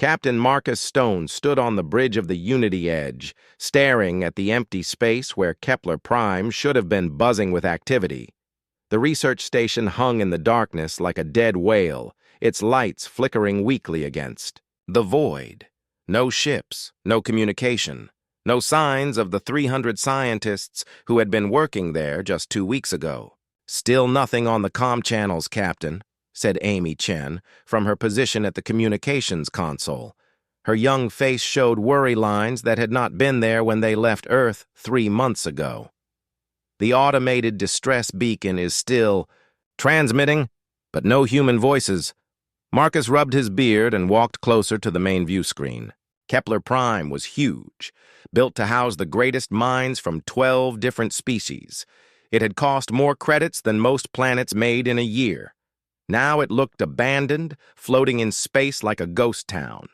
Captain Marcus Stone stood on the bridge of the Unity Edge, staring at the empty space where Kepler Prime should have been buzzing with activity. The research station hung in the darkness like a dead whale, its lights flickering weakly against the void. No ships, no communication, no signs of the 300 scientists who had been working there just 2 weeks ago. "Still nothing on the comm channels, Captain," said Amy Chen from her position at the communications console. Her young face showed worry lines that had not been there when they left Earth 3 months ago. "The automated distress beacon is still transmitting, but no human voices." Marcus rubbed his beard and walked closer to the main view screen. Kepler Prime was huge, built to house the greatest minds from 12 different species. It had cost more credits than most planets made in a year. Now it looked abandoned, floating in space like a ghost town.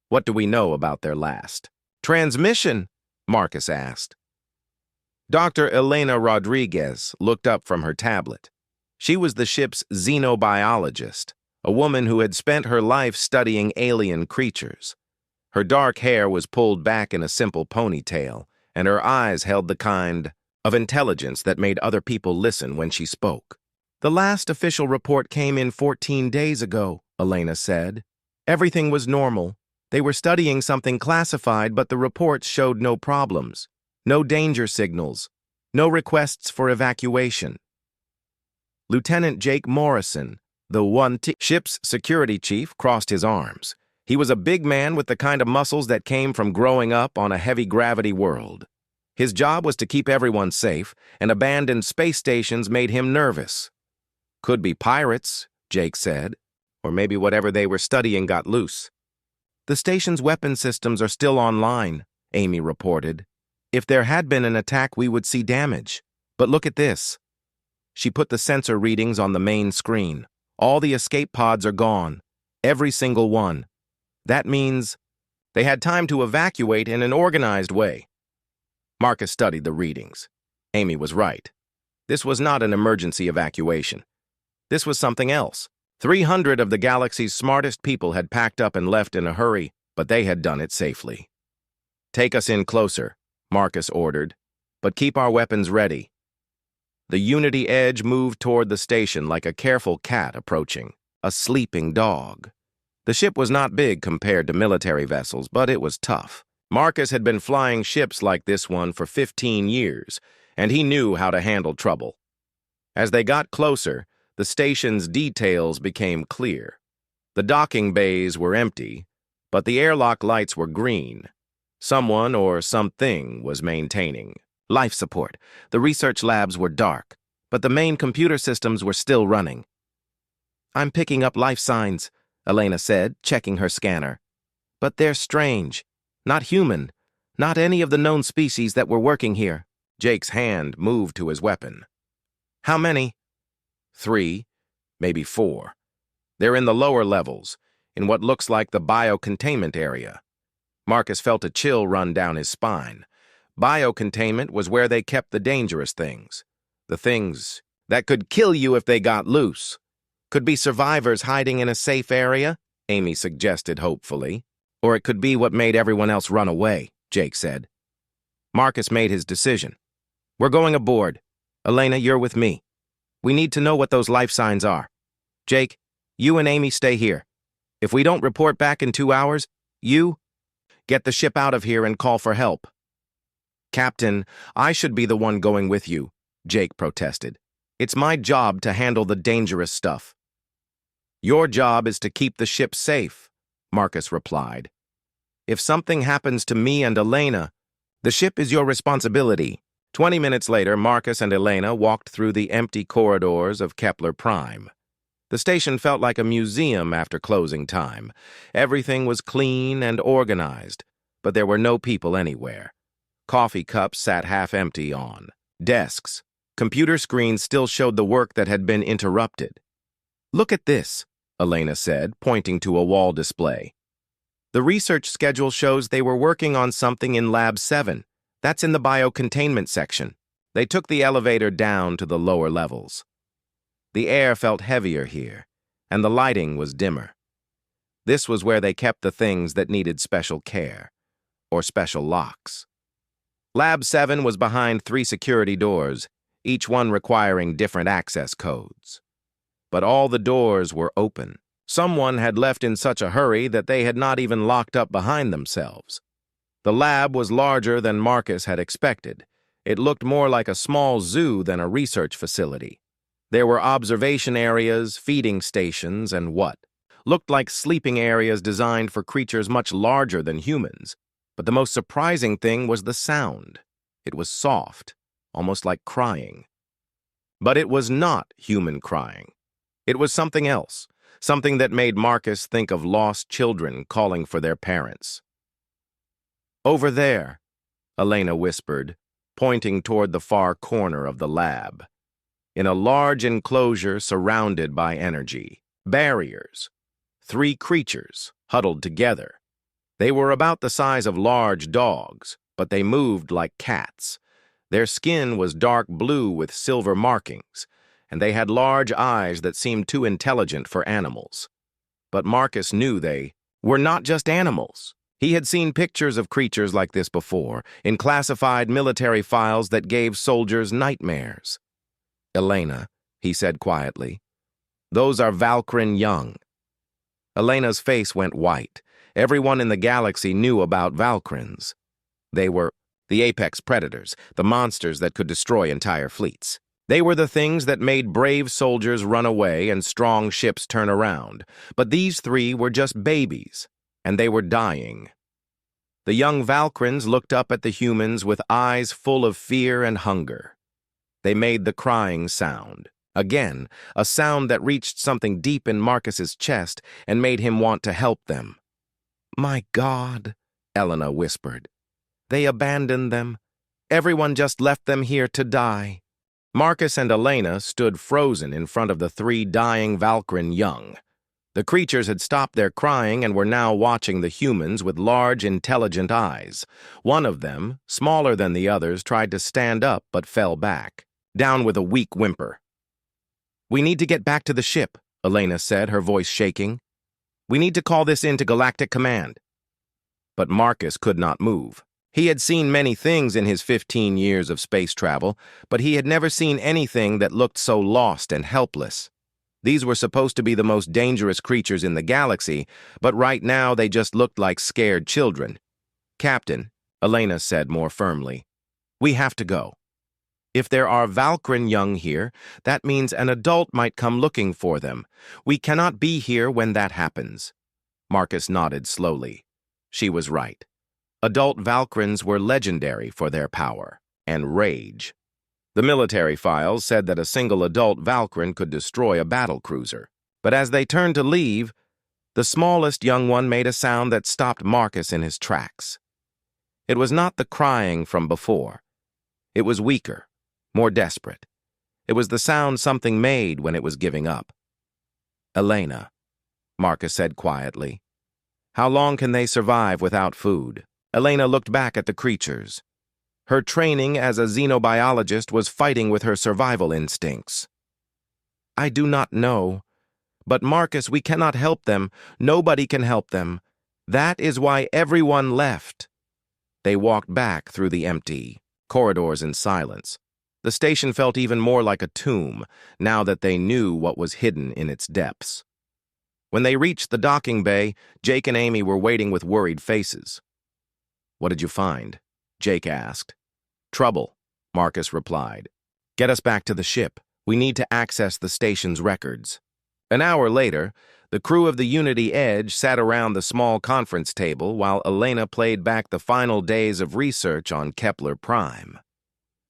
"What do we know about their last transmission?" Marcus asked. Dr. Elena Rodriguez looked up from her tablet. She was the ship's xenobiologist, a woman who had spent her life studying alien creatures. Her dark hair was pulled back in a simple ponytail, and her eyes held the kind of intelligence that made other people listen when she spoke. "The last official report came in 14 days ago," Elena said. "Everything was normal. They were studying something classified, but the reports showed no problems, no danger signals, no requests for evacuation." Lieutenant Jake Morrison, the ship's security chief, crossed his arms. He was a big man with the kind of muscles that came from growing up on a heavy-gravity world. His job was to keep everyone safe, and abandoned space stations made him nervous. "Could be pirates," Jake said, "or maybe whatever they were studying got loose." "The station's weapon systems are still online," Amy reported. "If there had been an attack, we would see damage. But look at this." She put the sensor readings on the main screen. "All the escape pods are gone. Every single one. That means they had time to evacuate in an organized way." Marcus studied the readings. Amy was right. This was not an emergency evacuation. This was something else. 300 of the galaxy's smartest people had packed up and left in a hurry, but they had done it safely. "Take us in closer," Marcus ordered, "but keep our weapons ready." The Unity Edge moved toward the station like a careful cat approaching a sleeping dog. The ship was not big compared to military vessels, but it was tough. Marcus had been flying ships like this one for 15 years, and he knew how to handle trouble. As they got closer, the station's details became clear. The docking bays were empty, but the airlock lights were green. Someone or something was maintaining life support. The research labs were dark, but the main computer systems were still running. "I'm picking up life signs," Elena said, checking her scanner. "But they're strange. Not human. Not any of the known species that were working here." Jake's hand moved to his weapon. "How many?" 3, maybe 4. They're in the lower levels, in what looks like the biocontainment area. Marcus felt a chill run down his spine. Biocontainment was where they kept the dangerous things. The things that could kill you if they got loose. "Could be survivors hiding in a safe area," Amy suggested hopefully. "Or it could be what made everyone else run away," Jake said. Marcus made his decision. "We're going aboard. Elena, you're with me. We need to know what those life signs are. Jake, you and Amy stay here. If we don't report back in 2 hours, you get the ship out of here and call for help." "Captain, I should be the one going with you," Jake protested. "It's my job to handle the dangerous stuff." "Your job is to keep the ship safe," Marcus replied. "If something happens to me and Elena, the ship is your responsibility." 20 minutes later, Marcus and Elena walked through the empty corridors of Kepler Prime. The station felt like a museum after closing time. Everything was clean and organized, but there were no people anywhere. Coffee cups sat half empty on desks. Computer screens still showed the work that had been interrupted. "Look at this," Elena said, pointing to a wall display. "The research schedule shows they were working on something in Lab 7. That's in the biocontainment section." They took the elevator down to the lower levels. The air felt heavier here, and the lighting was dimmer. This was where they kept the things that needed special care, or special locks. Lab 7 was behind 3 security doors, each one requiring different access codes. But all the doors were open. Someone had left in such a hurry that they had not even locked up behind themselves. The lab was larger than Marcus had expected. It looked more like a small zoo than a research facility. There were observation areas, feeding stations, and what looked like sleeping areas designed for creatures much larger than humans. But the most surprising thing was the sound. It was soft, almost like crying. But it was not human crying. It was something else, something that made Marcus think of lost children calling for their parents. "Over there," Elena whispered, pointing toward the far corner of the lab. In a large enclosure surrounded by energy, barriers, 3 creatures huddled together. They were about the size of large dogs, but they moved like cats. Their skin was dark blue with silver markings, and they had large eyes that seemed too intelligent for animals. But Marcus knew they were not just animals. He had seen pictures of creatures like this before, in classified military files that gave soldiers nightmares. "Elena," he said quietly, "those are Valkyrin young." Elena's face went white. Everyone in the galaxy knew about Valkyrians. They were the apex predators, the monsters that could destroy entire fleets. They were the things that made brave soldiers run away and strong ships turn around. But these 3 were just babies, and they were dying. The young Valkyrians looked up at the humans with eyes full of fear and hunger. They made the crying sound. Again, a sound that reached something deep in Marcus's chest and made him want to help them. "My God," Elena whispered. "They abandoned them. Everyone just left them here to die." Marcus and Elena stood frozen in front of the 3 dying Valkyrin young. The creatures had stopped their crying and were now watching the humans with large, intelligent eyes. One of them, smaller than the others, tried to stand up but fell back, down with a weak whimper. "We need to get back to the ship," Elena said, her voice shaking. "We need to call this in to Galactic Command." But Marcus could not move. He had seen many things in his 15 years of space travel, but he had never seen anything that looked so lost and helpless. These were supposed to be the most dangerous creatures in the galaxy, but right now they just looked like scared children. "Captain," Elena said more firmly, "we have to go. If there are Valkyrin young here, that means an adult might come looking for them. We cannot be here when that happens." Marcus nodded slowly. She was right. Adult Valkyrians were legendary for their power and rage. The military files said that a single adult Valkyrin could destroy a battlecruiser. But as they turned to leave, the smallest young one made a sound that stopped Marcus in his tracks. It was not the crying from before. It was weaker, more desperate. It was the sound something made when it was giving up. "Elena," Marcus said quietly, "how long can they survive without food?" Elena looked back at the creatures. Her training as a xenobiologist was fighting with her survival instincts. "I do not know. But Marcus, we cannot help them. Nobody can help them. That is why everyone left." They walked back through the empty corridors in silence. The station felt even more like a tomb, now that they knew what was hidden in its depths. When they reached the docking bay, Jake and Amy were waiting with worried faces. "What did you find?" Jake asked. "Trouble," Marcus replied. "Get us back to the ship. We need to access the station's records." An hour later, the crew of the Unity Edge sat around the small conference table while Elena played back the final days of research on Kepler Prime.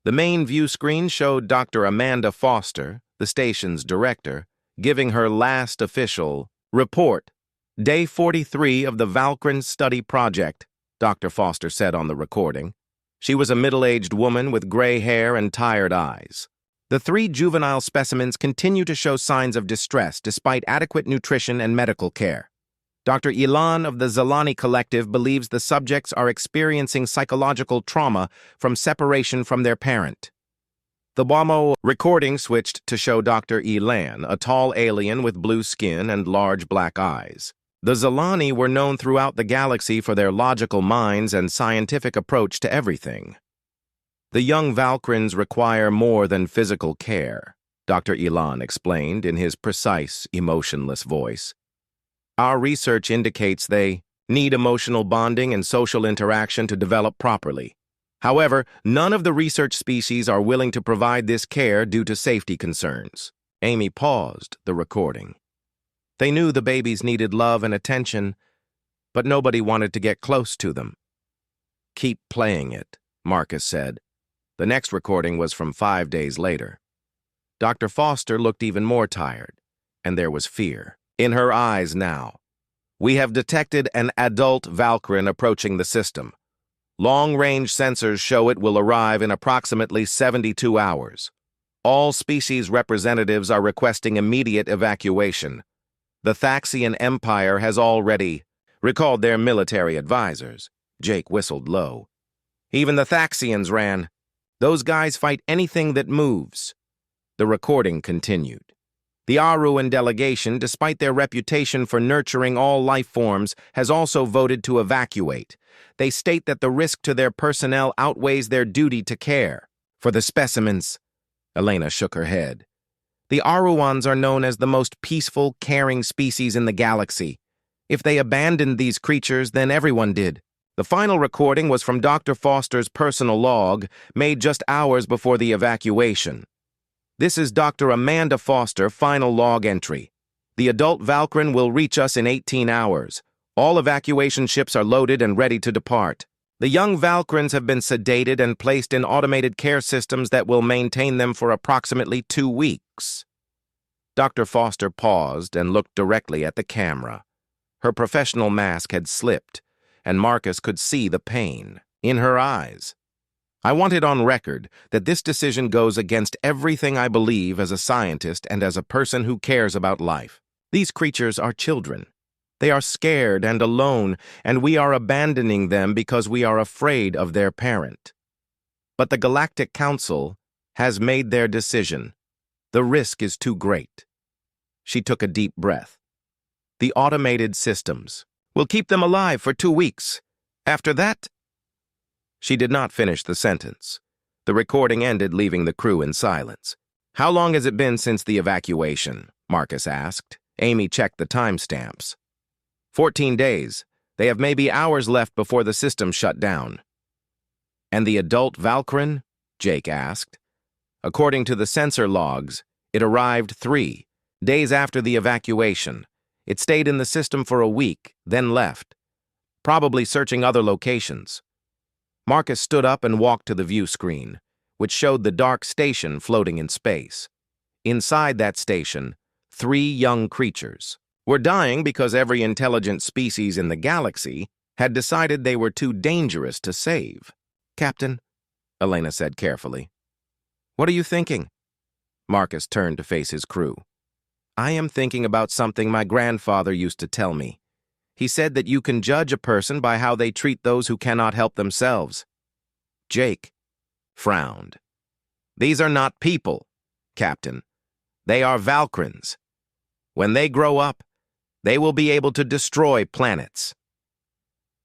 The main view screen showed Dr. Amanda Foster, the station's director, giving her last official report. "Day 43 of the Valkyrin Study Project," Dr. Foster said on the recording. She was a middle-aged woman with gray hair and tired eyes. "The 3 juvenile specimens continue to show signs of distress despite adequate nutrition and medical care. Dr. Ilan of the Zelani Collective believes the subjects are experiencing psychological trauma from separation from their parent." The WAMO recording switched to show Dr. Ilan, a tall alien with blue skin and large black eyes. The Zilani were known throughout the galaxy for their logical minds and scientific approach to everything. The young Valkyrians require more than physical care, Dr. Elan explained in his precise, emotionless voice. Our research indicates they need emotional bonding and social interaction to develop properly. However, none of the research species are willing to provide this care due to safety concerns. Amy paused the recording. They knew the babies needed love and attention, but nobody wanted to get close to them. "Keep playing it," Marcus said. The next recording was from 5 days later. Dr. Foster looked even more tired, and there was fear in her eyes now. "We have detected an adult Valkyrian approaching the system. Long-range sensors show it will arrive in approximately 72 hours. All species representatives are requesting immediate evacuation. The Thaxian Empire has already recalled their military advisors." Jake whistled low. "Even the Thaxians ran. Those guys fight anything that moves." The recording continued. "The Aruan delegation, despite their reputation for nurturing all life forms, has also voted to evacuate. They state that the risk to their personnel outweighs their duty to care. For the specimens," Elena shook her head. "The Aruans are known as the most peaceful, caring species in the galaxy. If they abandoned these creatures, then everyone did." The final recording was from Dr. Foster's personal log, made just hours before the evacuation. "This is Dr. Amanda Foster, final log entry. The adult Valkyrian will reach us in 18 hours. All evacuation ships are loaded and ready to depart. The young Valkyrians have been sedated and placed in automated care systems that will maintain them for approximately 2 weeks. Dr. Foster paused and looked directly at the camera. Her professional mask had slipped, and Marcus could see the pain in her eyes. "I want it on record that this decision goes against everything I believe as a scientist and as a person who cares about life. These creatures are children. They are scared and alone, and we are abandoning them because we are afraid of their parent. But the Galactic Council has made their decision. The risk is too great." She took a deep breath. "The automated systems will keep them alive for 2 weeks. After that—" She did not finish the sentence. The recording ended, leaving the crew in silence. "How long has it been since the evacuation?" Marcus asked. Amy checked the timestamps. 14 days. They have maybe hours left before the system shut down." "And the adult Valkyrian?" Jake asked. "According to the sensor logs, it arrived 3 days after the evacuation. It stayed in the system for a week, then left, probably searching other locations." Marcus stood up and walked to the view screen, which showed the dark station floating in space. Inside that station, 3 young creatures were dying because every intelligent species in the galaxy had decided they were too dangerous to save. "Captain," Elena said carefully. "What are you thinking?" Marcus turned to face his crew. "I am thinking about something my grandfather used to tell me. He said that you can judge a person by how they treat those who cannot help themselves." Jake frowned. "These are not people, Captain. They are Valkyrians. When they grow up, they will be able to destroy planets.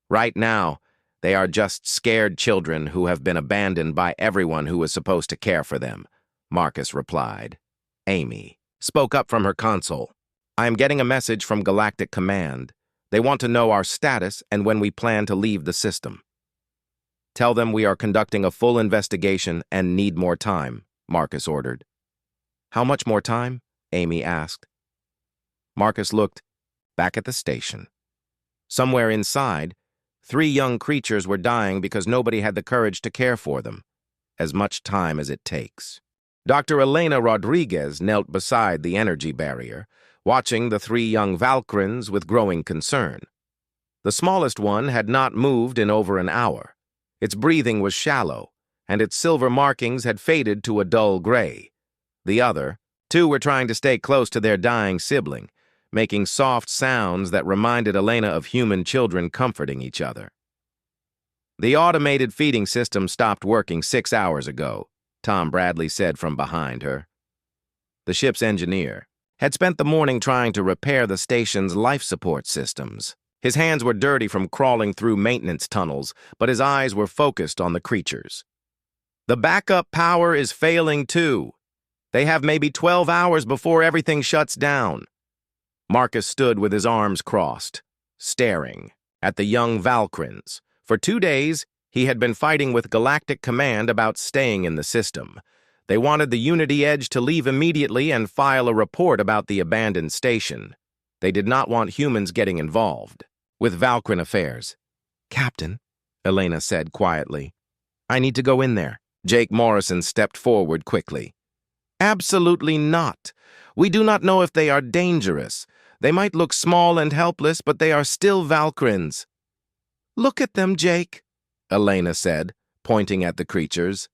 Right now, they are just scared children who have been abandoned by everyone who was supposed to care for them," Marcus replied. Amy spoke up from her console. "I am getting a message from Galactic Command. They want to know our status and when we plan to leave the system." "Tell them we are conducting a full investigation and need more time," Marcus ordered. "How much more time?" Amy asked. Marcus looked back at the station. Somewhere inside, 3 young creatures were dying because nobody had the courage to care for them. As much time as it takes. Dr. Elena Rodriguez knelt beside the energy barrier, watching the 3 young Valkyrians with growing concern. The smallest one had not moved in over an hour. Its breathing was shallow, and its silver markings had faded to a dull gray. The other 2 were trying to stay close to their dying sibling, making soft sounds that reminded Elena of human children comforting each other. "The automated feeding system stopped working 6 hours ago," Tom Bradley said from behind her. The ship's engineer, had spent the morning trying to repair the station's life support systems. His hands were dirty from crawling through maintenance tunnels, but his eyes were focused on the creatures. The backup power is failing too. They have maybe 12 hours before everything shuts down. Marcus stood with his arms crossed, staring at the young Valkyrians. For 2 days, he had been fighting with Galactic Command about staying in the system. They wanted the Unity Edge to leave immediately and file a report about the abandoned station. They did not want humans getting involved with Valkyrian affairs. "Captain," Elena said quietly, "I need to go in there." Jake Morrison stepped forward quickly. "Absolutely not. We do not know if they are dangerous. They might look small and helpless, but they are still Valkyrians." "Look at them, Jake," Elena said, pointing at the creatures.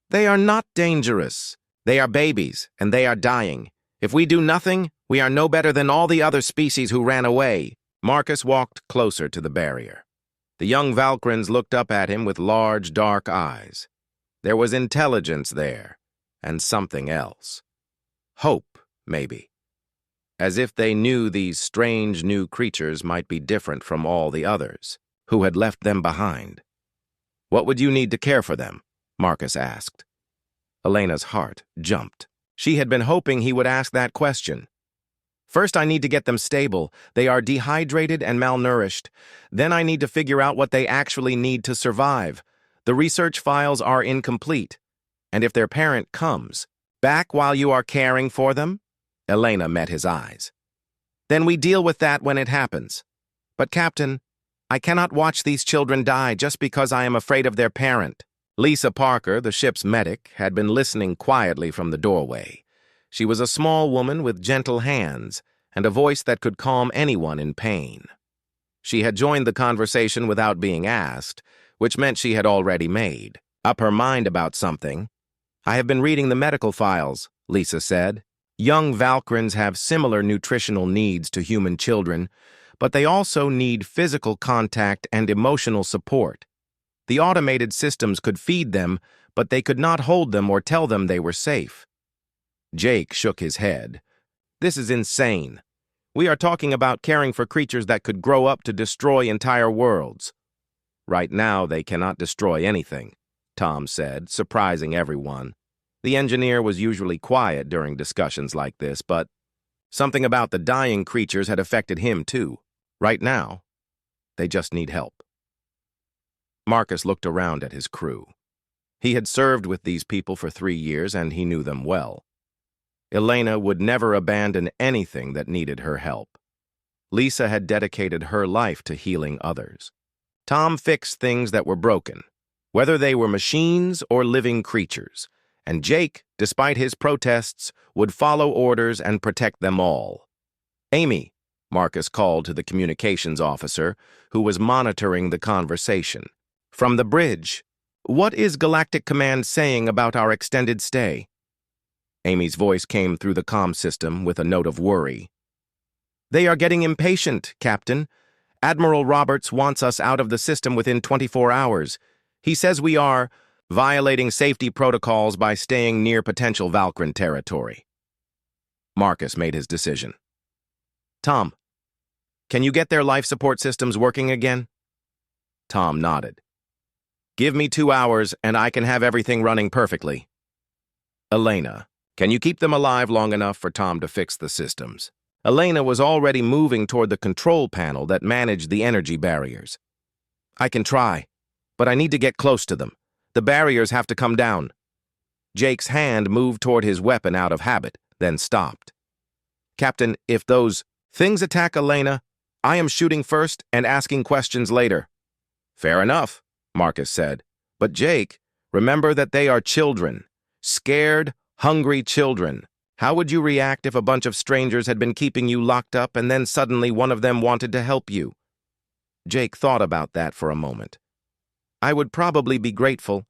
"They are not dangerous. They are babies, and they are dying. If we do nothing, we are no better than all the other species who ran away." Marcus walked closer to the barrier. The young Valkyrians looked up at him with large, dark eyes. There was intelligence there, and something else. Hope, maybe. As if they knew these strange new creatures might be different from all the others, who had left them behind. "What would you need to care for them?" Marcus asked. Elena's heart jumped. She had been hoping he would ask that question. "First, I need to get them stable. They are dehydrated and malnourished. Then I need to figure out what they actually need to survive. The research files are incomplete. And if their parent comes back while you are caring for them?" Elena met his eyes. "Then we deal with that when it happens. But, Captain, I cannot watch these children die just because I am afraid of their parent." Lisa Parker, the ship's medic, had been listening quietly from the doorway. She was a small woman with gentle hands and a voice that could calm anyone in pain. She had joined the conversation without being asked, which meant she had already made up her mind about something. "I have been reading the medical files," Lisa said. "Young Valkyrians have similar nutritional needs to human children, but they also need physical contact and emotional support. The automated systems could feed them, but they could not hold them or tell them they were safe." Jake shook his head. "This is insane. We are talking about caring for creatures that could grow up to destroy entire worlds." "Right now, they cannot destroy anything," Tom said, surprising everyone. The engineer was usually quiet during discussions like this, but something about the dying creatures had affected him too. Right now, they just need help. Marcus looked around at his crew. He had served with these people for 3 years, and he knew them well. Elena would never abandon anything that needed her help. Lisa had dedicated her life to healing others. Tom fixed things that were broken, whether they were machines or living creatures, and Jake, despite his protests, would follow orders and protect them all. "Amy," Marcus called to the communications officer, who was monitoring the conversation. "From the bridge, what is Galactic Command saying about our extended stay?" Amy's voice came through the comm system with a note of worry. "They are getting impatient, Captain. Admiral Roberts wants us out of the system within 24 hours. He says we are violating safety protocols by staying near potential Valkyrian territory." Marcus made his decision. "Tom, can you get their life support systems working again?" Tom nodded. "Give me 2 hours and I can have everything running perfectly." "Elena, can you keep them alive long enough for Tom to fix the systems?" Elena was already moving toward the control panel that managed the energy barriers. "I can try, but I need to get close to them. The barriers have to come down." Jake's hand moved toward his weapon out of habit, then stopped. "Captain, if those things attack Elena, I am shooting first and asking questions later." "Fair enough," Marcus said. "But Jake, remember that they are children. Scared, hungry children. How would you react if a bunch of strangers had been keeping you locked up and then suddenly one of them wanted to help you?" Jake thought about that for a moment. "I would probably be grateful,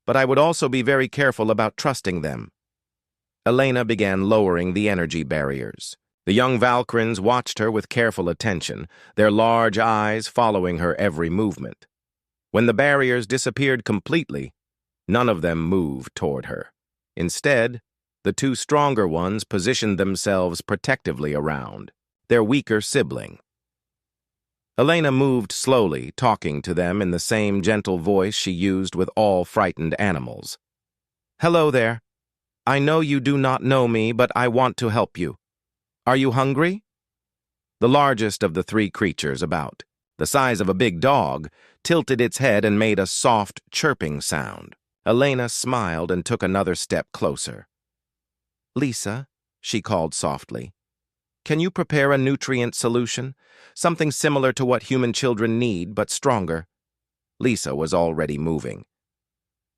but I would also be very careful about trusting them." Elena began lowering the energy barriers. The young Valkyrians watched her with careful attention, their large eyes following her every movement. When the barriers disappeared completely, none of them moved toward her. Instead, The two stronger ones positioned themselves protectively around their weaker sibling. Elena moved slowly, talking to them in the same gentle voice she used with all frightened animals. "Hello there. I know you do not know me, but I want to help you. Are you hungry?" The largest of the three creatures, about the size of a big dog, tilted its head and made a soft, chirping sound. Elena smiled and took another step closer. "Lisa," she called softly, "can you prepare a nutrient solution? Something similar to what human children need, but stronger." Lisa was already moving.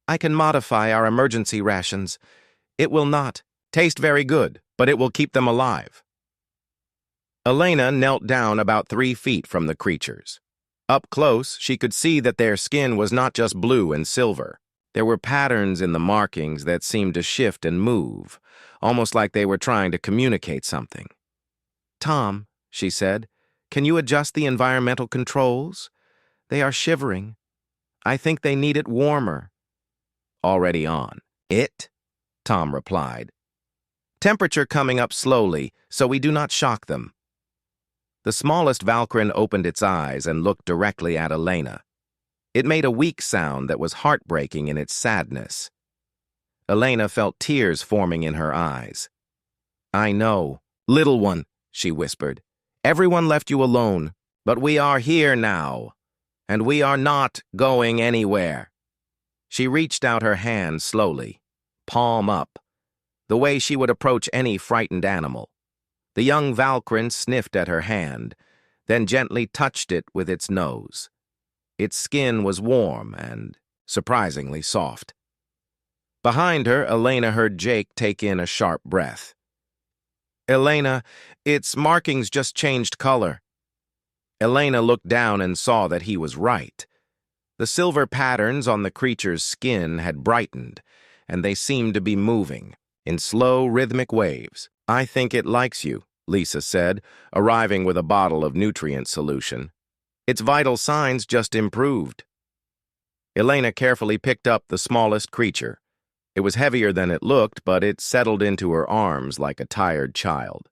"I can modify our emergency rations. It will not taste very good, but it will keep them alive." Elena knelt down about 3 feet from the creatures. Up close, she could see that their skin was not just blue and silver. There were patterns in the markings that seemed to shift and move, almost like they were trying to communicate something. "Tom," she said, "can you adjust the environmental controls? They are shivering. I think they need it warmer." "Already on." "It?" Tom replied. "Temperature coming up slowly, so we do not shock them." The smallest Valkyrin opened its eyes and looked directly at Elena. It made a weak sound that was heartbreaking in its sadness. Elena felt tears forming in her eyes. "I know, little one," she whispered. "Everyone left you alone, but we are here now, and we are not going anywhere." She reached out her hand slowly, palm up, the way she would approach any frightened animal. The young Valkyrin sniffed at her hand, then gently touched it with its nose. Its skin was warm and surprisingly soft. Behind her, Elena heard Jake take in a sharp breath. "Elena, its markings just changed color." Elena looked down and saw that he was right. The silver patterns on the creature's skin had brightened, and they seemed to be moving in slow, rhythmic waves. "I think it likes you," Lisa said, arriving with a bottle of nutrient solution. "Its vital signs just improved." Elena carefully picked up the smallest creature. It was heavier than it looked, but it settled into her arms like a tired child.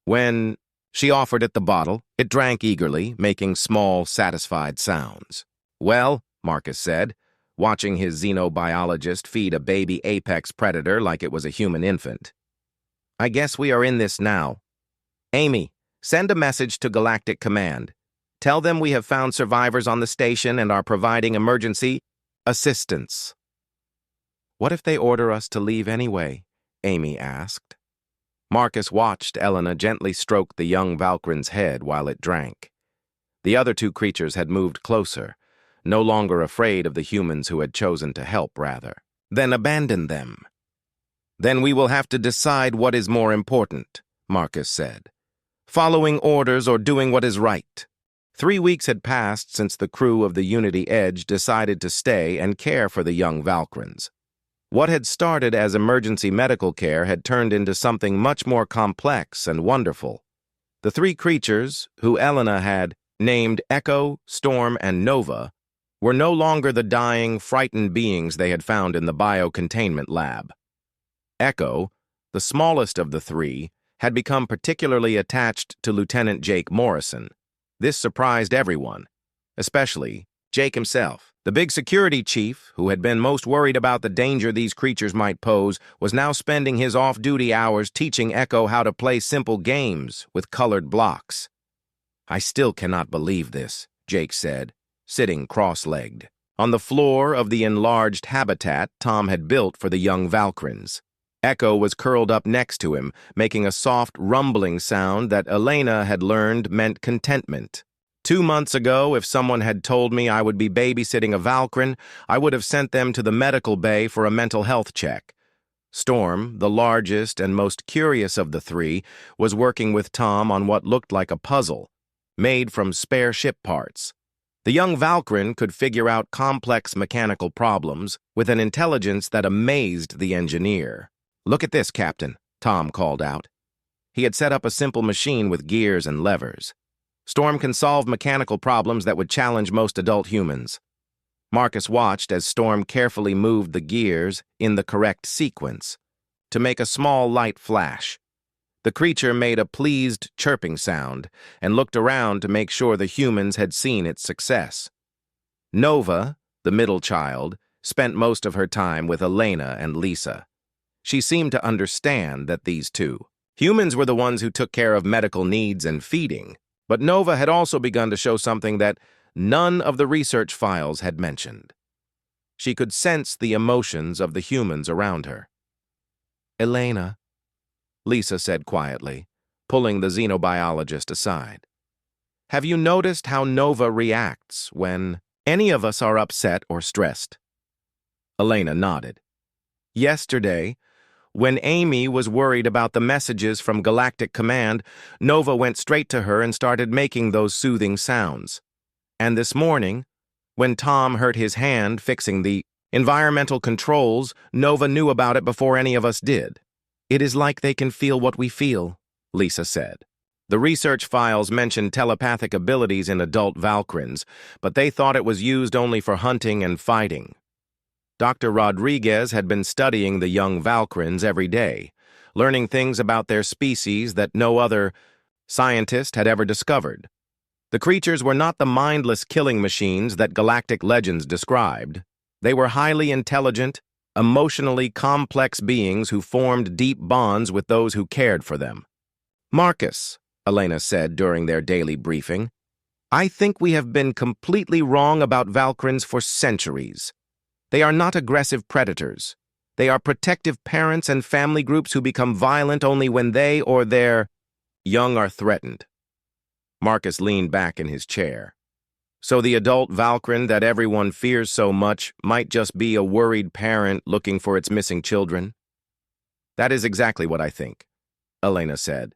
When she offered it the bottle, it drank eagerly, making small, satisfied sounds. "Well," Marcus said, watching his xenobiologist feed a baby apex predator like it was a human infant. "I guess we are in this now. Amy, send a message to Galactic Command. Tell them we have found survivors on the station and are providing emergency assistance." "What if they order us to leave anyway?" Amy asked. Marcus watched Elena gently stroke the young Valkyrin's head while it drank. The other two creatures had moved closer, no longer afraid of the humans who had chosen to help, rather. "Then abandon them." "Then we will have to decide what is more important," Marcus said. "Following orders or doing what is right." 3 weeks had passed since the crew of the Unity Edge decided to stay and care for the young Valkyrins. What had started as emergency medical care had turned into something much more complex and wonderful. The three creatures, who Elena had named Echo, Storm, and Nova, were no longer the dying, frightened beings they had found in the biocontainment lab. Echo, the smallest of the three, had become particularly attached to Lieutenant Jake Morrison. This surprised everyone, especially Jake himself. The big security chief, who had been most worried about the danger these creatures might pose, was now spending his off-duty hours teaching Echo how to play simple games with colored blocks. "I still cannot believe this," Jake said, sitting cross-legged on the floor of the enlarged habitat Tom had built for the young Valkyrins. Echo was curled up next to him, making a soft, rumbling sound that Elena had learned meant contentment. 2 months ago, if someone had told me I would be babysitting a Valkyrin, I would have sent them to the medical bay for a mental health check. Storm, the largest and most curious of the three, was working with Tom on what looked like a puzzle, made from spare ship parts. The young Valkyrin could figure out complex mechanical problems with an intelligence that amazed the engineer. "Look at this, Captain," Tom called out. He had set up a simple machine with gears and levers. "Storm can solve mechanical problems that would challenge most adult humans." Marcus watched as Storm carefully moved the gears in the correct sequence, to make a small light flash. The creature made a pleased chirping sound and looked around to make sure the humans had seen its success. Nova, the middle child, spent most of her time with Elena and Lisa. She seemed to understand that these two humans were the ones who took care of medical needs and feeding, but Nova had also begun to show something that none of the research files had mentioned. She could sense the emotions of the humans around her. "Elena," Lisa said quietly, pulling the xenobiologist aside. "Have you noticed how Nova reacts when any of us are upset or stressed?" Elena nodded. "Yesterday, when Amy was worried about the messages from Galactic Command, Nova went straight to her and started making those soothing sounds. And this morning, when Tom hurt his hand fixing the environmental controls, Nova knew about it before any of us did. It is like they can feel what we feel," Lisa said. The research files mentioned telepathic abilities in adult Valkyrians, but they thought it was used only for hunting and fighting. Dr. Rodriguez had been studying the young Valkyrians every day, learning things about their species that no other scientist had ever discovered. The creatures were not the mindless killing machines that galactic legends described. They were highly intelligent, emotionally complex beings who formed deep bonds with those who cared for them. "Marcus," Elena said during their daily briefing, "I think we have been completely wrong about Valkyrians for centuries. They are not aggressive predators. They are protective parents and family groups who become violent only when they or their young are threatened." Marcus leaned back in his chair. "So the adult Valkyrian that everyone fears so much might just be a worried parent looking for its missing children?" "That is exactly what I think," Elena said.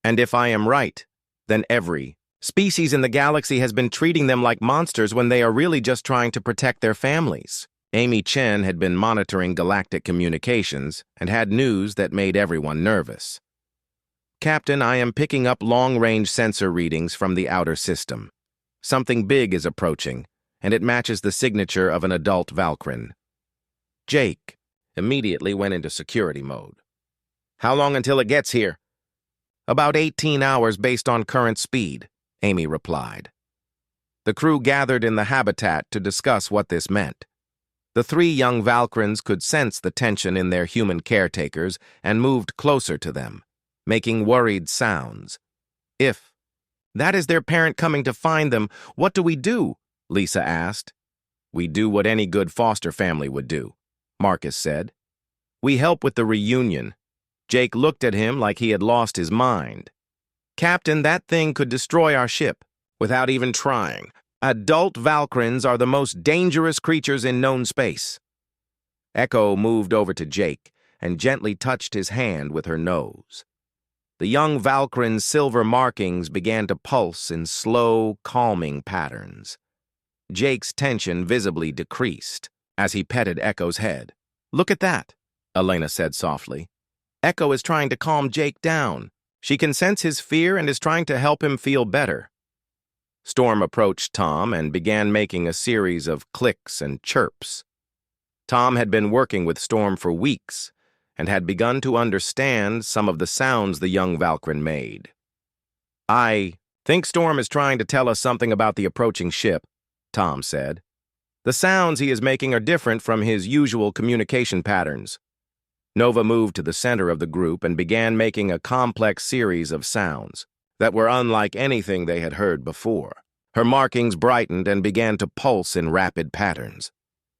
"And if I am right, then every species in the galaxy has been treating them like monsters when they are really just trying to protect their families." Amy Chen had been monitoring galactic communications and had news that made everyone nervous. "Captain, I am picking up long-range sensor readings from the outer system. Something big is approaching, and it matches the signature of an adult Valkyrian." Jake immediately went into security mode. "How long until it gets here?" "About 18 hours based on current speed," Amy replied. The crew gathered in the habitat to discuss what this meant. The three young Valkyrians could sense the tension in their human caretakers and moved closer to them, making worried sounds. "If that is their parent coming to find them, what do we do?" Lisa asked. "We do what any good foster family would do," Marcus said. "We help with the reunion." Jake looked at him like he had lost his mind. "Captain, that thing could destroy our ship without even trying. Adult Valkyrians are the most dangerous creatures in known space." Echo moved over to Jake and gently touched his hand with her nose. The young Valkyrian's silver markings began to pulse in slow, calming patterns. Jake's tension visibly decreased as he petted Echo's head. "Look at that," Elena said softly. "Echo is trying to calm Jake down. She can sense his fear and is trying to help him feel better." Storm approached Tom and began making a series of clicks and chirps. Tom had been working with Storm for weeks and had begun to understand some of the sounds the young Valkyrian made. "I think Storm is trying to tell us something about the approaching ship," Tom said. "The sounds he is making are different from his usual communication patterns." Nova moved to the center of the group and began making a complex series of sounds that were unlike anything they had heard before. Her markings brightened and began to pulse in rapid patterns.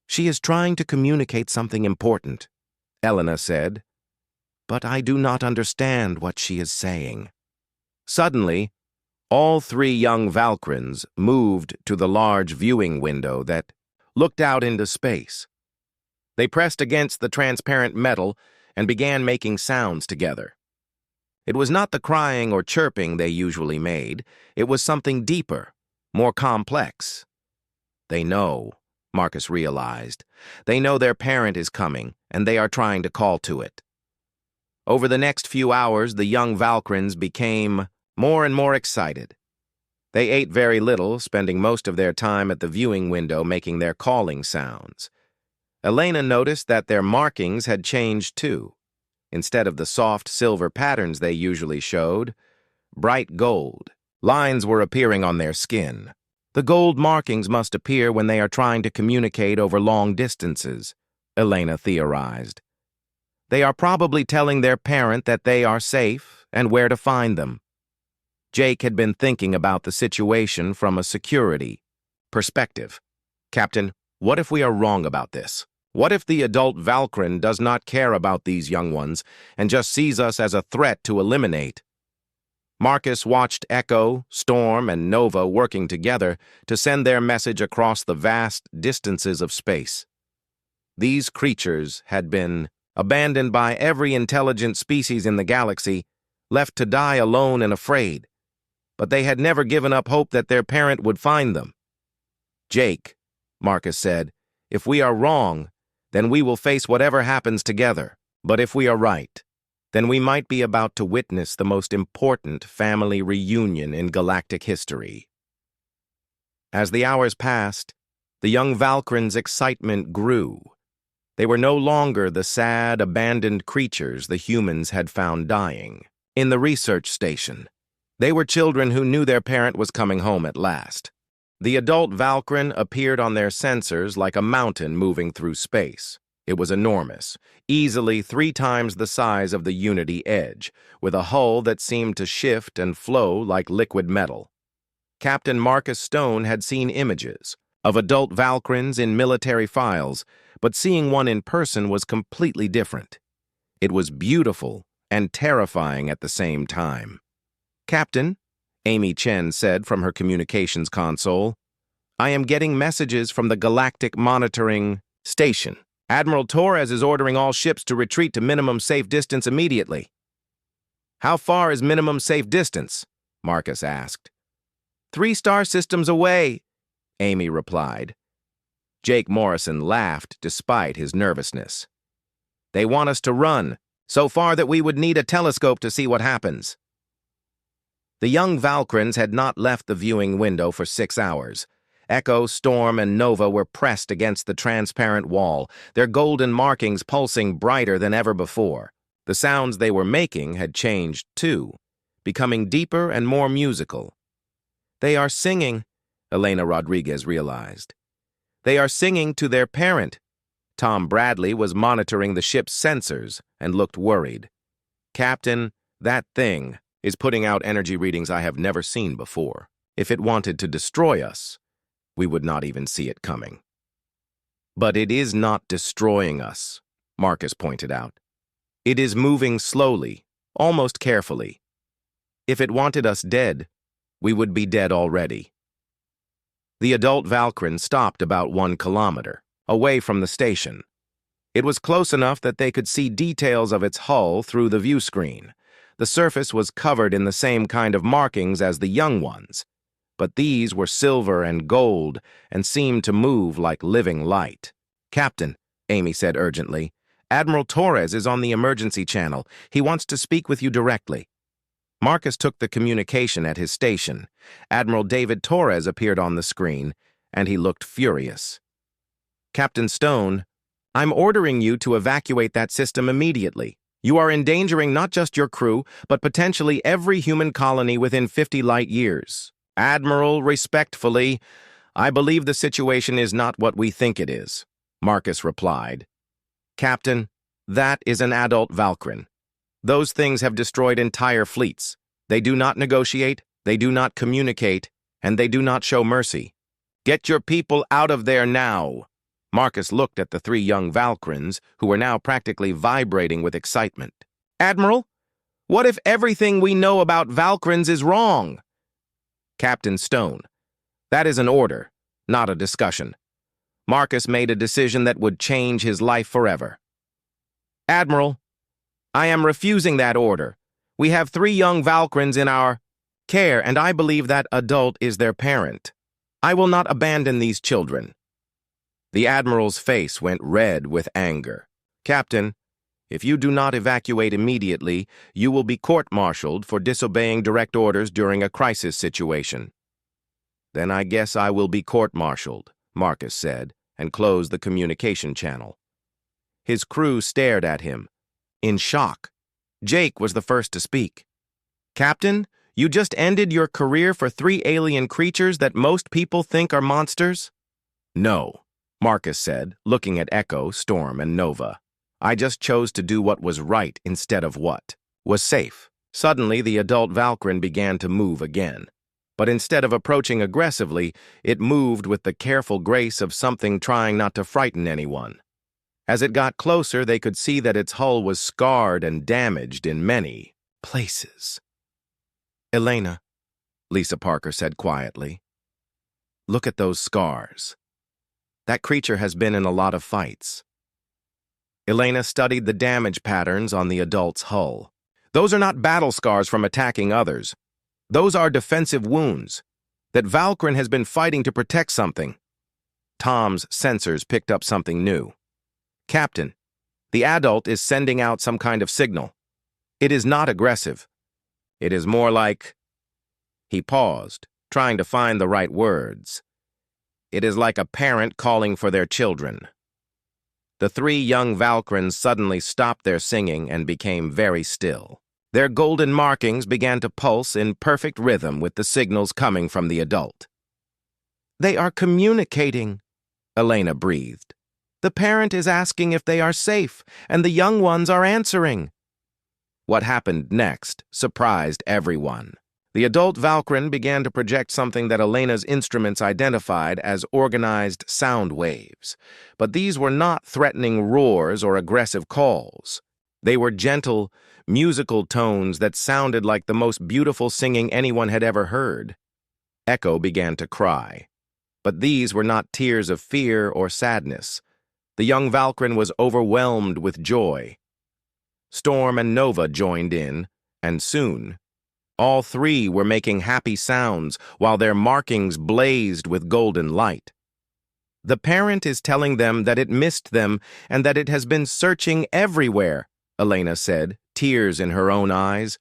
"She is trying to communicate something important," Elena said, "but I do not understand what she is saying." Suddenly, all three young Valkyrians moved to the large viewing window that looked out into space. They pressed against the transparent metal and began making sounds together. It was not the crying or chirping they usually made. It was something deeper, more complex. "They know," Marcus realized. "They know their parent is coming, and they are trying to call to it." Over the next few hours, the young Valkyrians became more and more excited. They ate very little, spending most of their time at the viewing window making their calling sounds. Elena noticed that their markings had changed too. Instead of the soft silver patterns they usually showed, bright gold. Lines were appearing on their skin. The gold markings must appear when they are trying to communicate over long distances, Elena theorized. They are probably telling their parent that they are safe and where to find them. Jake had been thinking about the situation from a security perspective. Captain, what if we are wrong about this? What if the adult Valkyrin does not care about these young ones and just sees us as a threat to eliminate? Marcus watched Echo, Storm, and Nova working together to send their message across the vast distances of space. These creatures had been abandoned by every intelligent species in the galaxy, left to die alone and afraid. But they had never given up hope that their parent would find them. Jake, Marcus said, if we are wrong, then we will face whatever happens together. But if we are right, then we might be about to witness the most important family reunion in galactic history. As the hours passed, the young Valkyrin's excitement grew. They were no longer the sad, abandoned creatures the humans had found dying in the research station. They were children who knew their parent was coming home at last. The adult Valkyrin appeared on their sensors like a mountain moving through space. It was enormous, easily 3 times the size of the Unity Edge, with a hull that seemed to shift and flow like liquid metal. Captain Marcus Stone had seen images of adult Valkyrins in military files, but seeing one in person was completely different. It was beautiful and terrifying at the same time. Captain, Amy Chen said from her communications console, I am getting messages from the Galactic Monitoring Station. Admiral Torres is ordering all ships to retreat to minimum safe distance immediately. How far is minimum safe distance? Marcus asked. 3 star systems away, Amy replied. Jake Morrison laughed despite his nervousness. They want us to run, so far that we would need a telescope to see what happens. The young Valkyrins had not left the viewing window for 6 hours. Echo, Storm, and Nova were pressed against the transparent wall, their golden markings pulsing brighter than ever before. The sounds they were making had changed, too, becoming deeper and more musical. They are singing, Elena Rodriguez realized. They are singing to their parent. Tom Bradley was monitoring the ship's sensors and looked worried. Captain, that thing is putting out energy readings I have never seen before. If it wanted to destroy us, we would not even see it coming. But it is not destroying us, Marcus pointed out. It is moving slowly, almost carefully. If it wanted us dead, we would be dead already. The adult Valkyrin stopped about 1 kilometer, away from the station. It was close enough that they could see details of its hull through the view screen. The surface was covered in the same kind of markings as the young ones, but these were silver and gold and seemed to move like living light. Captain, Amy said urgently, Admiral Torres is on the emergency channel. He wants to speak with you directly. Marcus took the communication at his station. Admiral David Torres appeared on the screen, and he looked furious. Captain Stone, I'm ordering you to evacuate that system immediately. You are endangering not just your crew, but potentially every human colony within 50 light years. Admiral, respectfully, I believe the situation is not what we think it is, Marcus replied. Captain, that is an adult Valkyrin. Those things have destroyed entire fleets. They do not negotiate, they do not communicate, and they do not show mercy. Get your people out of there now. Marcus looked at the 3 young Valkyrins, who were now practically vibrating with excitement. Admiral, what if everything we know about Valkyrins is wrong? Captain Stone, that is an order, not a discussion. Marcus made a decision that would change his life forever. Admiral, I am refusing that order. We have 3 young Valkyrins in our care, and I believe that adult is their parent. I will not abandon these children. The Admiral's face went red with anger. Captain, if you do not evacuate immediately, you will be court-martialed for disobeying direct orders during a crisis situation. Then I guess I will be court-martialed, Marcus said, and closed the communication channel. His crew stared at him, in shock. Jake was the first to speak. "Captain, you just ended your career for 3 alien creatures that most people think are monsters?" "No," Marcus said, looking at Echo, Storm, and Nova. "I just chose to do what was right instead of what was safe." Suddenly, the adult Valkyrin began to move again. But instead of approaching aggressively, it moved with the careful grace of something trying not to frighten anyone. As it got closer, they could see that its hull was scarred and damaged in many places. "Elena," Lisa Parker said quietly, "look at those scars. That creature has been in a lot of fights." Elena studied the damage patterns on the adult's hull. "Those are not battle scars from attacking others. Those are defensive wounds. That Valkyrin has been fighting to protect something." Tom's sensors picked up something new. "Captain, the adult is sending out some kind of signal. It is not aggressive. It is more like..." He paused, trying to find the right words. "It is like a parent calling for their children." The 3 young Valkyrins suddenly stopped their singing and became very still. Their golden markings began to pulse in perfect rhythm with the signals coming from the adult. "They are communicating," Elena breathed. "The parent is asking if they are safe, and the young ones are answering." What happened next surprised everyone. The adult Valkyrin began to project something that Elena's instruments identified as organized sound waves. But these were not threatening roars or aggressive calls. They were gentle, musical tones that sounded like the most beautiful singing anyone had ever heard. Echo began to cry. But these were not tears of fear or sadness. The young Valkyrin was overwhelmed with joy. Storm and Nova joined in, and soon, all 3 were making happy sounds while their markings blazed with golden light. "The parent is telling them that it missed them and that it has been searching everywhere," Elena said, tears in her own eyes.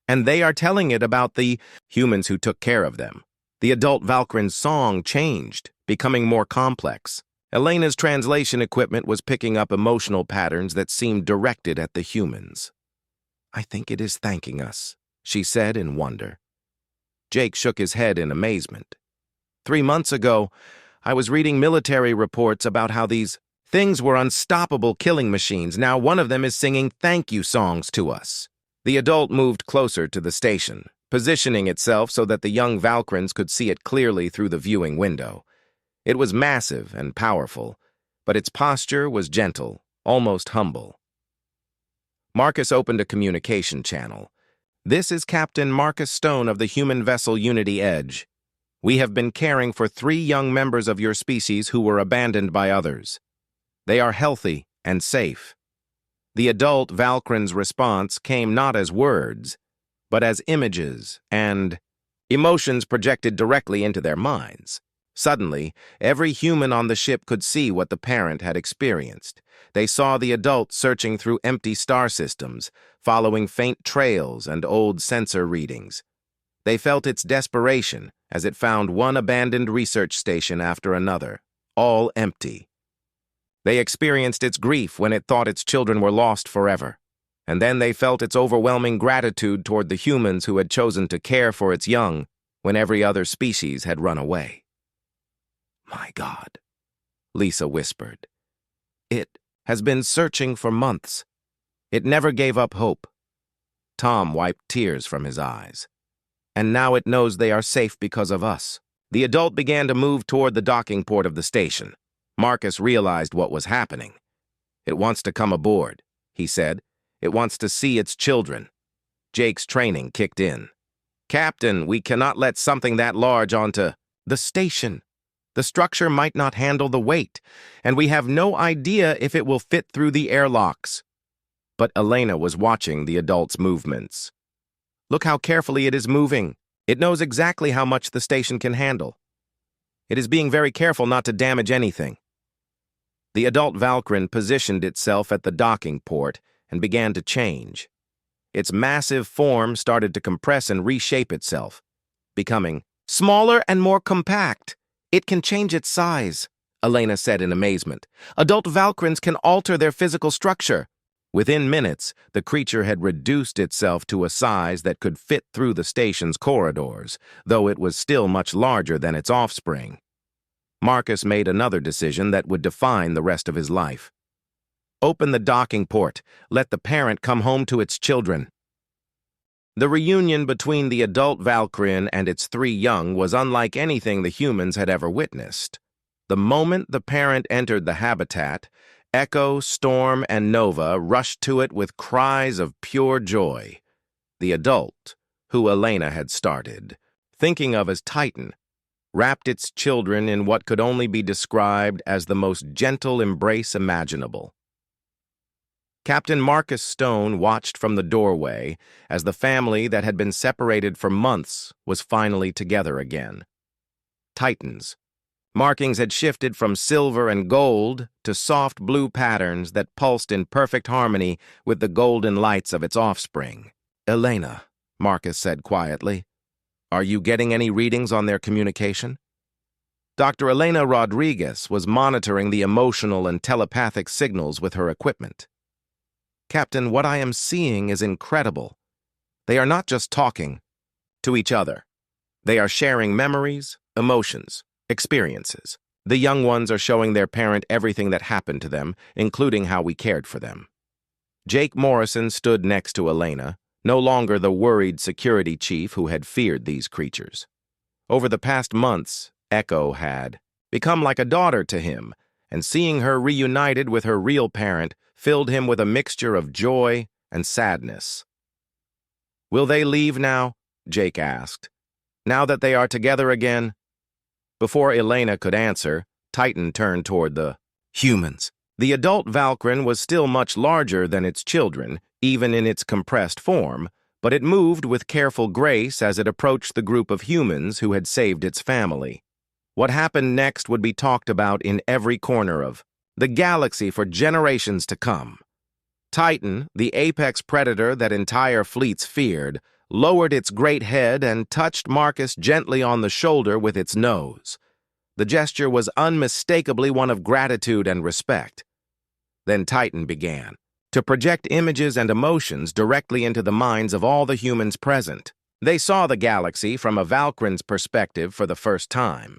"And they are telling it about the humans who took care of them." The adult Valkyrin's song changed, becoming more complex. Elena's translation equipment was picking up emotional patterns that seemed directed at the humans. "I think it is thanking us," she said in wonder. Jake shook his head in amazement. 3 months ago, I was reading military reports about how these things were unstoppable killing machines. Now one of them is singing thank you songs to us." The adult moved closer to the station, positioning itself so that the young Valkyrins could see it clearly through the viewing window. It was massive and powerful, but its posture was gentle, almost humble. Marcus opened a communication channel. "This is Captain Marcus Stone of the human vessel Unity Edge. We have been caring for 3 young members of your species who were abandoned by others. They are healthy and safe." The adult Valkyrin's response came not as words, but as images and emotions projected directly into their minds. Suddenly, every human on the ship could see what the parent had experienced. They saw the adult searching through empty star systems, following faint trails and old sensor readings. They felt its desperation as it found one abandoned research station after another, all empty. They experienced its grief when it thought its children were lost forever. And then they felt its overwhelming gratitude toward the humans who had chosen to care for its young when every other species had run away. "My God," Lisa whispered. "It has been searching for months. It never gave up hope." Tom wiped tears from his eyes. "And now it knows they are safe because of us." The adult began to move toward the docking port of the station. Marcus realized what was happening. "It wants to come aboard," he said. "It wants to see its children." Jake's training kicked in. "Captain, we cannot let something that large onto the station. The structure might not handle the weight, and we have no idea if it will fit through the airlocks." But Elena was watching the adult's movements. "Look how carefully it is moving. It knows exactly how much the station can handle. It is being very careful not to damage anything." The adult Valkyrin positioned itself at the docking port and began to change. Its massive form started to compress and reshape itself, becoming smaller and more compact. "It can change its size," Elena said in amazement. "Adult Valkyrins can alter their physical structure." Within minutes, the creature had reduced itself to a size that could fit through the station's corridors, though it was still much larger than its offspring. Marcus made another decision that would define the rest of his life. Open the docking port. Let the parent come home to its children. The reunion between the adult Valkyrian and its three young was unlike anything the humans had ever witnessed. The moment the parent entered the habitat, Echo, Storm, and Nova rushed to it with cries of pure joy. The adult, who Elena had started, thinking of as Titan, wrapped its children in what could only be described as the most gentle embrace imaginable. Captain Marcus Stone watched from the doorway as the family that had been separated for months was finally together again. Titans. Markings had shifted from silver and gold to soft blue patterns that pulsed in perfect harmony with the golden lights of its offspring. "Elena," Marcus said quietly, "are you getting any readings on their communication?" Dr. Elena Rodriguez was monitoring the emotional and telepathic signals with her equipment. "Captain, what I am seeing is incredible. They are not just talking to each other. They are sharing memories, emotions, experiences. The young ones are showing their parent everything that happened to them, including how we cared for them." Jake Morrison stood next to Elena, no longer the worried security chief who had feared these creatures. Over the past months, Echo had become like a daughter to him, and seeing her reunited with her real parent filled him with a mixture of joy and sadness. "Will they leave now?" Jake asked. "Now that they are together again?" Before Elena could answer, Titan turned toward the humans. The adult Valkyrian was still much larger than its children, even in its compressed form, but it moved with careful grace as it approached the group of humans who had saved its family. What happened next would be talked about in every corner of the galaxy for generations to come. Titan, the apex predator that entire fleets feared, lowered its great head and touched Marcus gently on the shoulder with its nose. The gesture was unmistakably one of gratitude and respect. Then Titan began to project images and emotions directly into the minds of all the humans present. They saw the galaxy from a Valkyrian's perspective for the first time.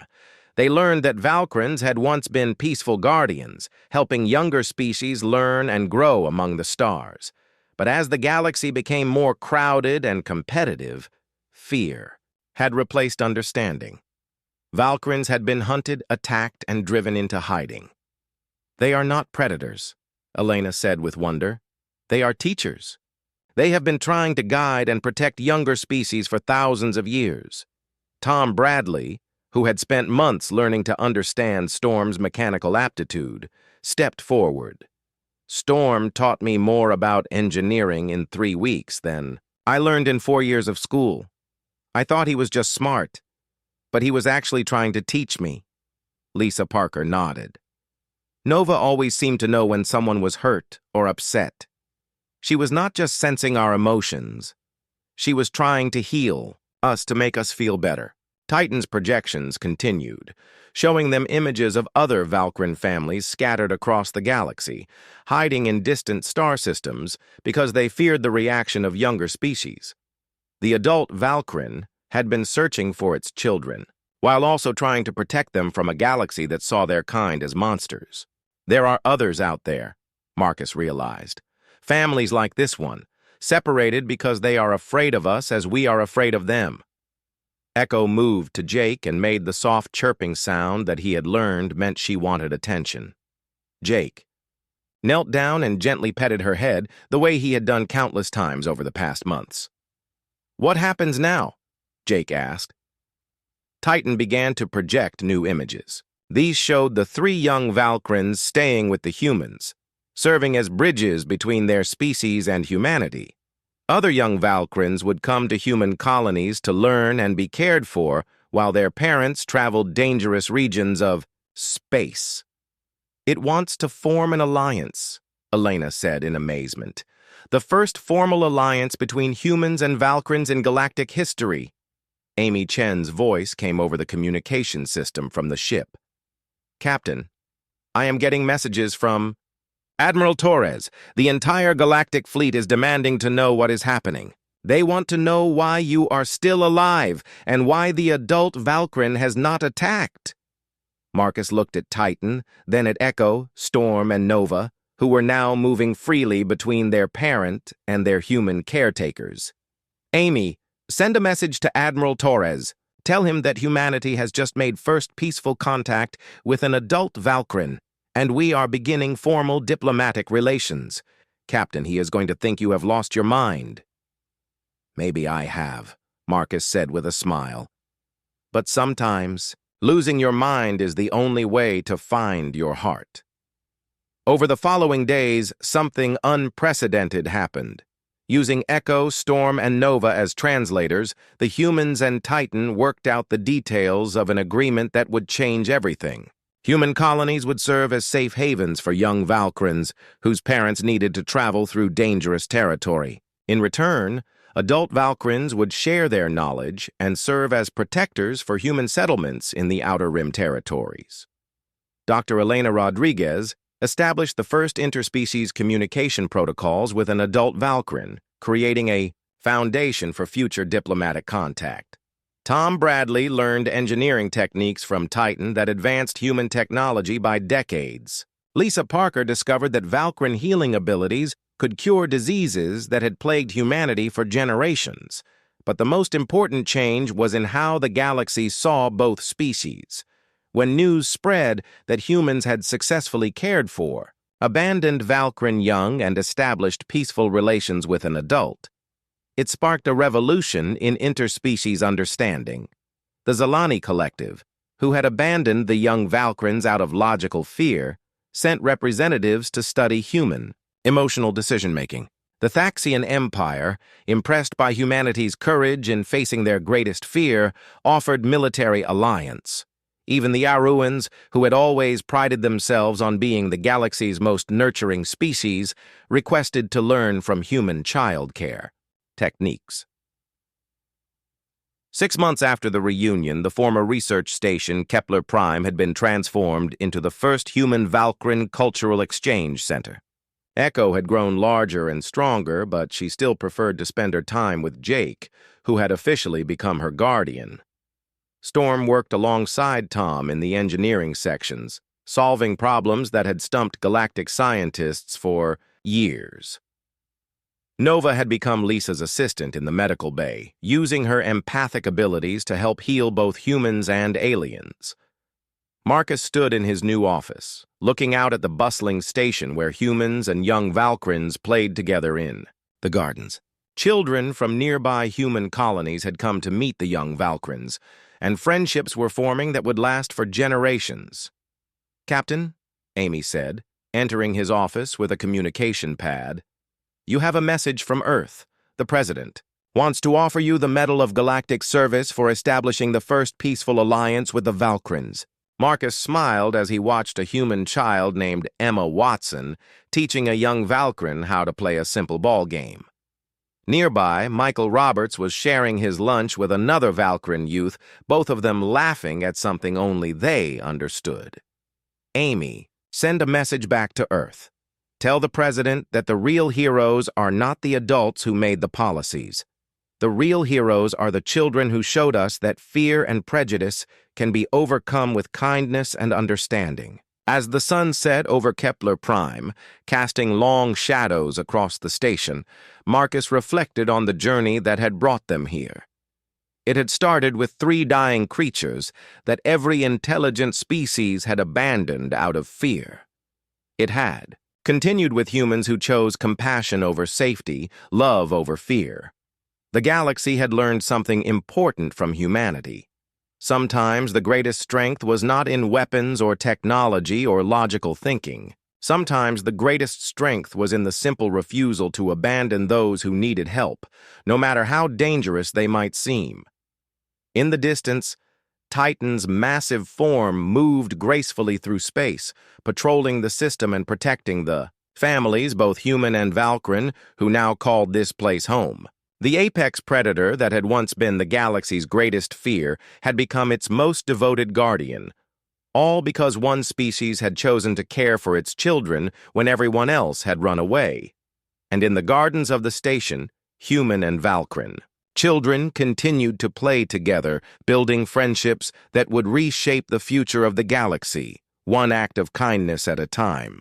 They learned that Valkyrians had once been peaceful guardians, helping younger species learn and grow among the stars. But as the galaxy became more crowded and competitive, fear had replaced understanding. Valkyrians had been hunted, attacked, and driven into hiding. "They are not predators," Elena said with wonder. "They are teachers. They have been trying to guide and protect younger species for thousands of years." Tom Bradley, who had spent months learning to understand Storm's mechanical aptitude, stepped forward. "Storm taught me more about engineering in 3 weeks than I learned in 4 years of school. I thought he was just smart, but he was actually trying to teach me." Lisa Parker nodded. "Nova always seemed to know when someone was hurt or upset. She was not just sensing our emotions. She was trying to heal us to make us feel better." Titan's projections continued, showing them images of other Valkyrian families scattered across the galaxy, hiding in distant star systems because they feared the reaction of younger species. The adult Valkyrian had been searching for its children, while also trying to protect them from a galaxy that saw their kind as monsters. There are others out there, Marcus realized. Families like this one, separated because they are afraid of us as we are afraid of them. Echo moved to Jake and made the soft chirping sound that he had learned meant she wanted attention. Jake knelt down and gently petted her head the way he had done countless times over the past months. "What happens now?" Jake asked. Titan began to project new images. These showed the 3 young Valkyrians staying with the humans, serving as bridges between their species and humanity. Other young Valkyrians would come to human colonies to learn and be cared for, while their parents traveled dangerous regions of space. "It wants to form an alliance," Elena said in amazement. "The first formal alliance between humans and Valkyrians in galactic history." Amy Chen's voice came over the communication system from the ship. "Captain, I am getting messages from..." Admiral Torres, the entire galactic fleet is demanding to know what is happening. They want to know why you are still alive and why the adult Valkyrin has not attacked. Marcus looked at Titan, then at Echo, Storm, and Nova, who were now moving freely between their parent and their human caretakers. Amy, send a message to Admiral Torres. Tell him that humanity has just made first peaceful contact with an adult Valkyrin, and we are beginning formal diplomatic relations. Captain, he is going to think you have lost your mind. Maybe I have, Marcus said with a smile. But sometimes, losing your mind is the only way to find your heart. Over the following days, something unprecedented happened. Using Echo, Storm, and Nova as translators, the humans and Titan worked out the details of an agreement that would change everything. Human colonies would serve as safe havens for young Valkyrians whose parents needed to travel through dangerous territory. In return, adult Valkyrians would share their knowledge and serve as protectors for human settlements in the Outer Rim territories. Dr. Elena Rodriguez established the first interspecies communication protocols with an adult Valkyrin, creating a foundation for future diplomatic contact. Tom Bradley learned engineering techniques from Titan that advanced human technology by decades. Lisa Parker discovered that Valkyrin healing abilities could cure diseases that had plagued humanity for generations. But the most important change was in how the galaxy saw both species. When news spread that humans had successfully cared for, abandoned Valkyrin young and established peaceful relations with an adult, it sparked a revolution in interspecies understanding. The Zalani Collective, who had abandoned the young Valkyrins out of logical fear, sent representatives to study human, emotional decision-making. The Thaxian Empire, impressed by humanity's courage in facing their greatest fear, offered military alliance. Even the Aruans, who had always prided themselves on being the galaxy's most nurturing species, requested to learn from human childcare techniques. 6 months after the reunion, the former research station Kepler Prime had been transformed into the first human Valkyrin Cultural Exchange Center. Echo had grown larger and stronger, but she still preferred to spend her time with Jake, who had officially become her guardian. Storm worked alongside Tom in the engineering sections, solving problems that had stumped galactic scientists for years. Nova had become Lisa's assistant in the medical bay, using her empathic abilities to help heal both humans and aliens. Marcus stood in his new office, looking out at the bustling station where humans and young Valkyrians played together in the gardens. Children from nearby human colonies had come to meet the young Valkyrians, and friendships were forming that would last for generations. "Captain," Amy said, entering his office with a communication pad, "you have a message from Earth. The President wants to offer you the Medal of Galactic Service for establishing the first peaceful alliance with the Valkyrians." Marcus smiled as he watched a human child named Emma Watson teaching a young Valkyrin how to play a simple ball game. Nearby, Michael Roberts was sharing his lunch with another Valkyrin youth, both of them laughing at something only they understood. "Amy, send a message back to Earth. Tell the President that the real heroes are not the adults who made the policies. The real heroes are the children who showed us that fear and prejudice can be overcome with kindness and understanding." As the sun set over Kepler Prime, casting long shadows across the station, Marcus reflected on the journey that had brought them here. It had started with 3 dying creatures that every intelligent species had abandoned out of fear. It had continued with humans who chose compassion over safety, love over fear. The galaxy had learned something important from humanity. Sometimes the greatest strength was not in weapons or technology or logical thinking. Sometimes the greatest strength was in the simple refusal to abandon those who needed help, no matter how dangerous they might seem. In the distance, Titan's massive form moved gracefully through space, patrolling the system and protecting the families, both human and Valkyrin, who now called this place home. The apex predator that had once been the galaxy's greatest fear had become its most devoted guardian, all because one species had chosen to care for its children when everyone else had run away. And in the gardens of the station, human and Valkyrin, children continued to play together, building friendships that would reshape the future of the galaxy, one act of kindness at a time.